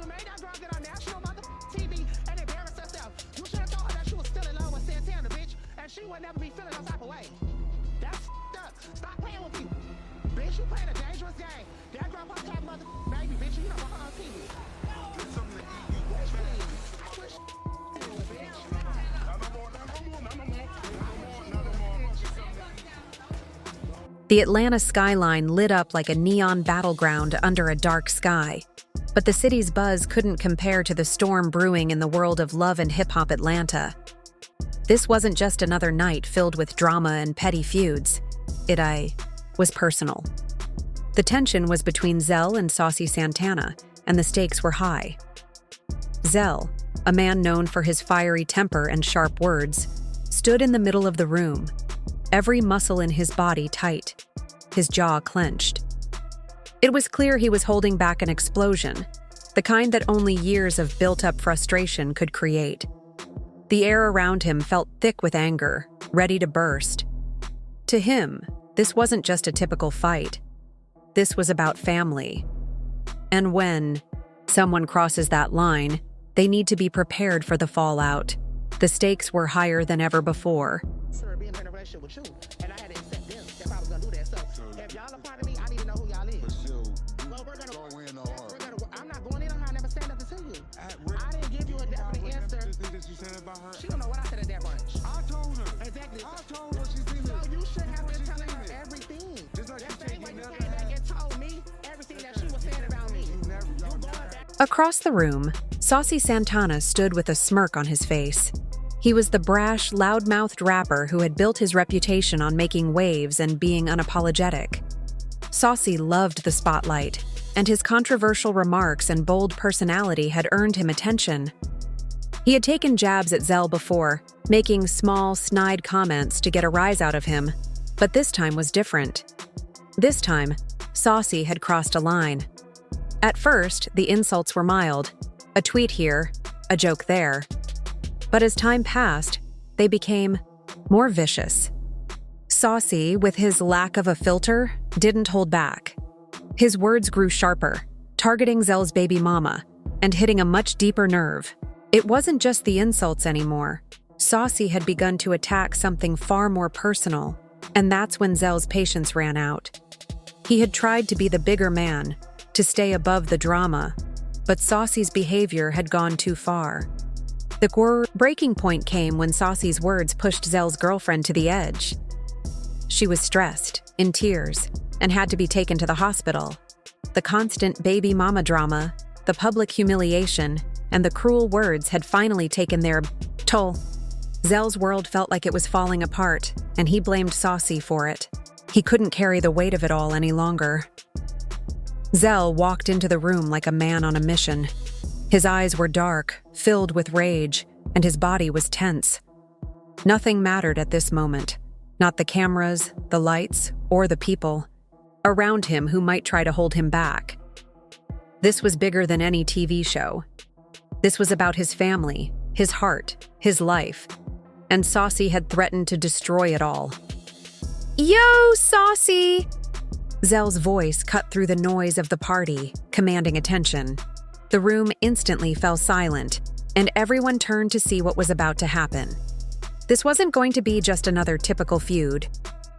You made that girl get on national mother TV and embarrass herself. You should have told her that she was still in love with Santana, bitch, and she would never be feeling no type of way. That's up. Stop playing with people. Bitch, you playing a dangerous game. That girl supposed to have mother baby, bitch, you know what her on TV. Get something to eat, you Wish fat. please. I wish bitch. The Atlanta skyline lit up like a neon battleground under a dark sky. But the city's buzz couldn't compare to the storm brewing in the world of love and hip-hop Atlanta. This wasn't just another night filled with drama and petty feuds. It was personal. The tension was between Zell and Saucy Santana, and the stakes were high. Zell, a man known for his fiery temper and sharp words, stood in the middle of the room, every muscle in his body tight, his jaw clenched. It was clear he was holding back an explosion, the kind that only years of built-up frustration could create. The air around him felt thick with anger, ready to burst. To him, this wasn't just a typical fight. This was about family. And when someone crosses that line, they need to be prepared for the fallout. The stakes were higher than ever before. Being in a relationship with you, and I had to accept them if I was gonna do that. So if y'all a part of me, I need to know who y'all is. But still, Well, we're gonna. go in hard. I'm not going in on her. I never said nothing to you. I didn't give you a definite answer. That you said about her. She don't know what I said at that brunch. I told her. Exactly. I told her she's seen So it. you should have been She's telling seen her it. everything. Just like That you same said, way you you never came back had- and told me everything that she was saying about me. You never, You y'all going never. back. Across the room, Saucy Santana stood with a smirk on his face. He was the brash, loud-mouthed rapper who had built his reputation on making waves and being unapologetic. Saucy loved the spotlight, and his controversial remarks and bold personality had earned him attention. He had taken jabs at Zell before, making small, snide comments to get a rise out of him, but this time was different. This time, Saucy had crossed a line. At first, the insults were mild, a tweet here, a joke there. But as time passed, they became more vicious. Saucy, with his lack of a filter, didn't hold back. His words grew sharper, targeting Zell's baby mama, and hitting a much deeper nerve. It wasn't just the insults anymore. Saucy had begun to attack something far more personal, and that's when Zell's patience ran out. He had tried to be the bigger man, to stay above the drama, but Saucy's behavior had gone too far. The breaking point came when Saucy's words pushed Zell's girlfriend to the edge. She was stressed, in tears, and had to be taken to the hospital. The constant baby mama drama, the public humiliation, and the cruel words had finally taken their toll. Zell's world felt like it was falling apart, and he blamed Saucy for it. He couldn't carry the weight of it all any longer. Zell walked into the room like a man on a mission. His eyes were dark, filled with rage, and his body was tense. Nothing mattered at this moment. Not the cameras, the lights, or the people around him who might try to hold him back. This was bigger than any TV show. This was about his family, his heart, his life, and Saucy had threatened to destroy it all. "Yo, Saucy!" Zell's voice cut through the noise of the party, commanding attention. The room instantly fell silent, and everyone turned to see what was about to happen. This wasn't going to be just another typical feud.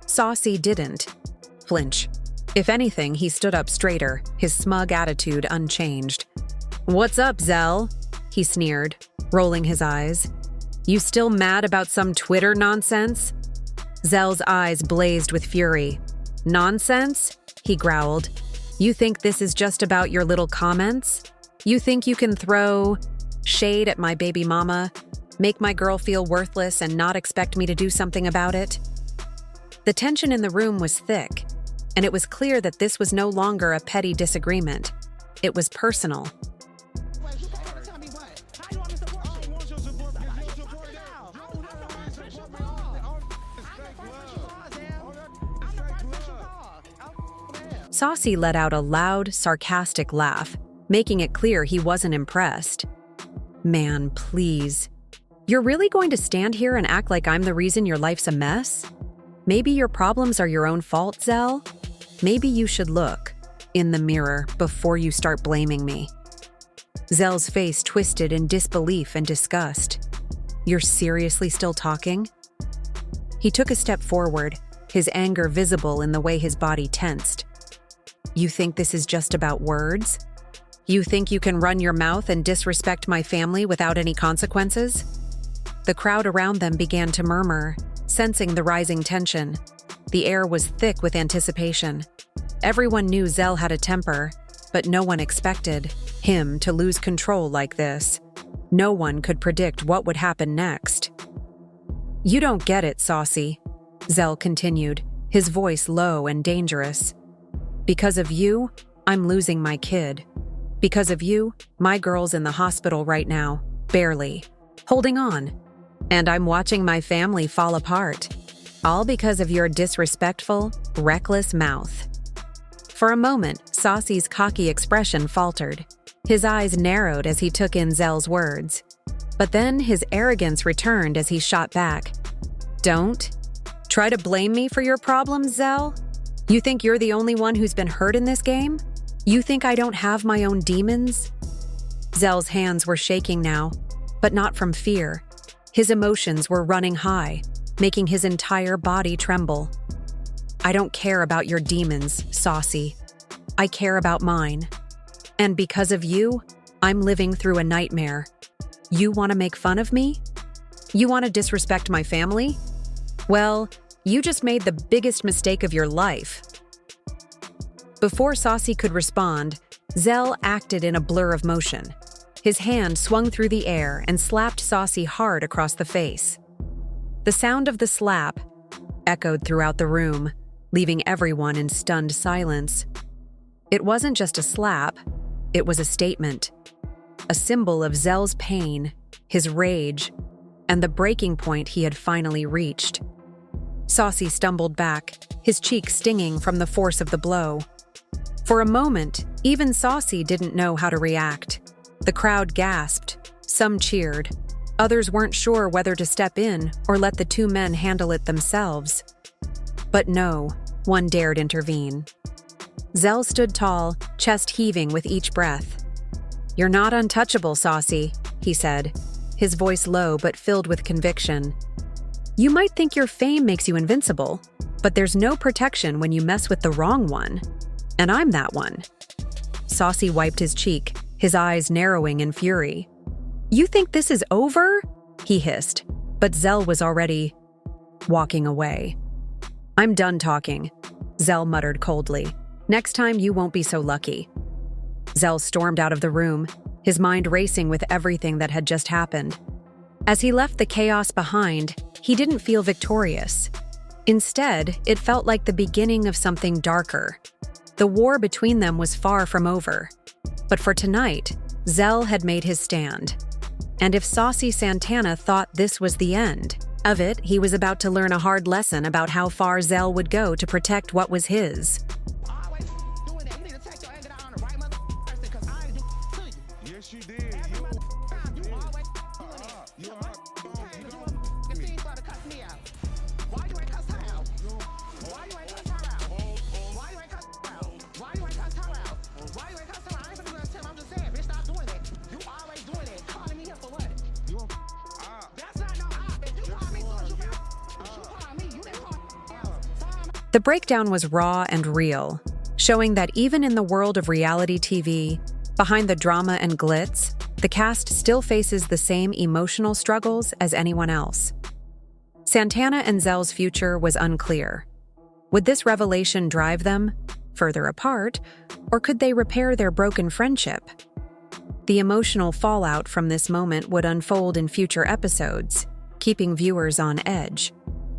Saucy didn't flinch. If anything, he stood up straighter, his smug attitude unchanged. "What's up, Zell?" he sneered, rolling his eyes. "You still mad about some Twitter nonsense?" Zell's eyes blazed with fury. "Nonsense?" he growled. "You think this is just about your little comments? You think you can throw shade at my baby mama, make my girl feel worthless and not expect me to do something about it?" The tension in the room was thick, and it was clear that this was no longer a petty disagreement. It was personal. Wait, you can't ever tell me what? How you want me to support you? I want your support. Get your support now. now. I'm the first person you call. I'm the first person you call, Zell. I'm the first person you call. Oh, man. Saucy let out a loud, sarcastic laugh, making it clear he wasn't impressed. "Man, please. You're really going to stand here and act like I'm the reason your life's a mess? Maybe your problems are your own fault, Zell? Maybe you should look in the mirror before you start blaming me." Zell's face twisted in disbelief and disgust. "You're seriously still talking?" He took a step forward, his anger visible in the way his body tensed. "You think this is just about words? You think you can run your mouth and disrespect my family without any consequences?" The crowd around them began to murmur, sensing the rising tension. The air was thick with anticipation. Everyone knew Zell had a temper, but no one expected him to lose control like this. No one could predict what would happen next. "You don't get it, Saucy," Zell continued, his voice low and dangerous. "Because of you, I'm losing my kid. Because of you, my girl's in the hospital right now, barely, holding on. And I'm watching my family fall apart. All because of your disrespectful, reckless mouth." For a moment, Saucy's cocky expression faltered. His eyes narrowed as he took in Zell's words. But then his arrogance returned as he shot back. "Don't try to blame me for your problems, Zell. You think you're the only one who's been hurt in this game? You think I don't have my own demons?" Zell's hands were shaking now, but not from fear. His emotions were running high, making his entire body tremble. "I don't care about your demons, Saucy. I care about mine. And because of you, I'm living through a nightmare. You want to make fun of me? You want to disrespect my family? Well, you just made the biggest mistake of your life." Before Saucy could respond, Zell acted in a blur of motion. His hand swung through the air and slapped Saucy hard across the face. The sound of the slap echoed throughout the room, leaving everyone in stunned silence. It wasn't just a slap, it was a statement. A symbol of Zell's pain, his rage, and the breaking point he had finally reached. Saucy stumbled back, his cheek stinging from the force of the blow. For a moment, even Saucy didn't know how to react. The crowd gasped, some cheered. Others weren't sure whether to step in or let the two men handle it themselves. But no one dared intervene. Zell stood tall, chest heaving with each breath. "You're not untouchable, Saucy," he said, his voice low but filled with conviction. "You might think your fame makes you invincible, but there's no protection when you mess with the wrong one. And I'm that one." Saucy wiped his cheek, his eyes narrowing in fury. "You think this is over?" he hissed, but Zell was already walking away. "I'm done talking," Zell muttered coldly. "Next time you won't be so lucky." Zell stormed out of the room, his mind racing with everything that had just happened. As he left the chaos behind, he didn't feel victorious. Instead, it felt like the beginning of something darker. The war between them was far from over. But for tonight, Zell had made his stand. And if Saucy Santana thought this was the end of it, he was about to learn a hard lesson about how far Zell would go to protect what was his. Always doing that. You need to take your anger out on the right person, because I ain't do to you. Yes, you did. Every You time you did. always doing that. You You are- came to do a scene for to cuss me out. Why you ain't cuss her out? Why you ain't cuss her out? Why you ain't cuss her out? Why you ain't cuss her out? Why you ain't cuss her out? I ain't gonna do that to him. I'm just saying, bitch, stop doing that. You always doing that. Calling me here for what? You a- That's not no op. If you call me, you call me. You didn't call else. So I'm The breakdown was raw and real, showing that even in the world of reality TV, behind the drama and glitz, the cast still faces the same emotional struggles as anyone else. Santana and Zell's future was unclear. Would this revelation drive them further apart, or could they repair their broken friendship? The emotional fallout from this moment would unfold in future episodes, keeping viewers on edge.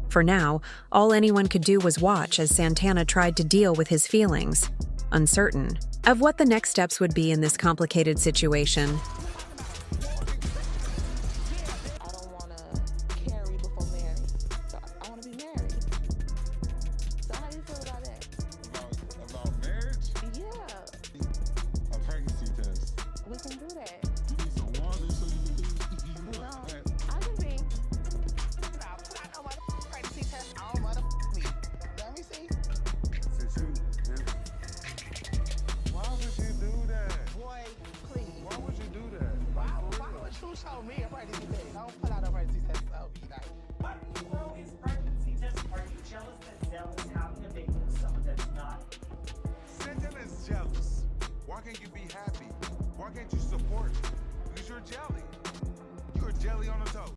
For now, all anyone could do was watch as Santana tried to deal with his feelings, uncertain of what the next steps would be in this complicated situation. I don't want to carry before marry. So I want to be married. So how do you feel about that? About marriage? Yeah, A pregnancy test. we can do that. You need some water so you can do No, that. I can be. I know what pregnancy test. I don't want to me. Let me see. Since you- Why would you do that? Boy, please. Why would you do show me a pregnancy test. Don't pull out a pregnancy test on me. Like, What throw is pregnancy test? Are you jealous that Zell is having a baby with someone that's not? Santana is jealous. Why can't you be happy? Why can't you support? Because you're jelly. You're jelly on the toe.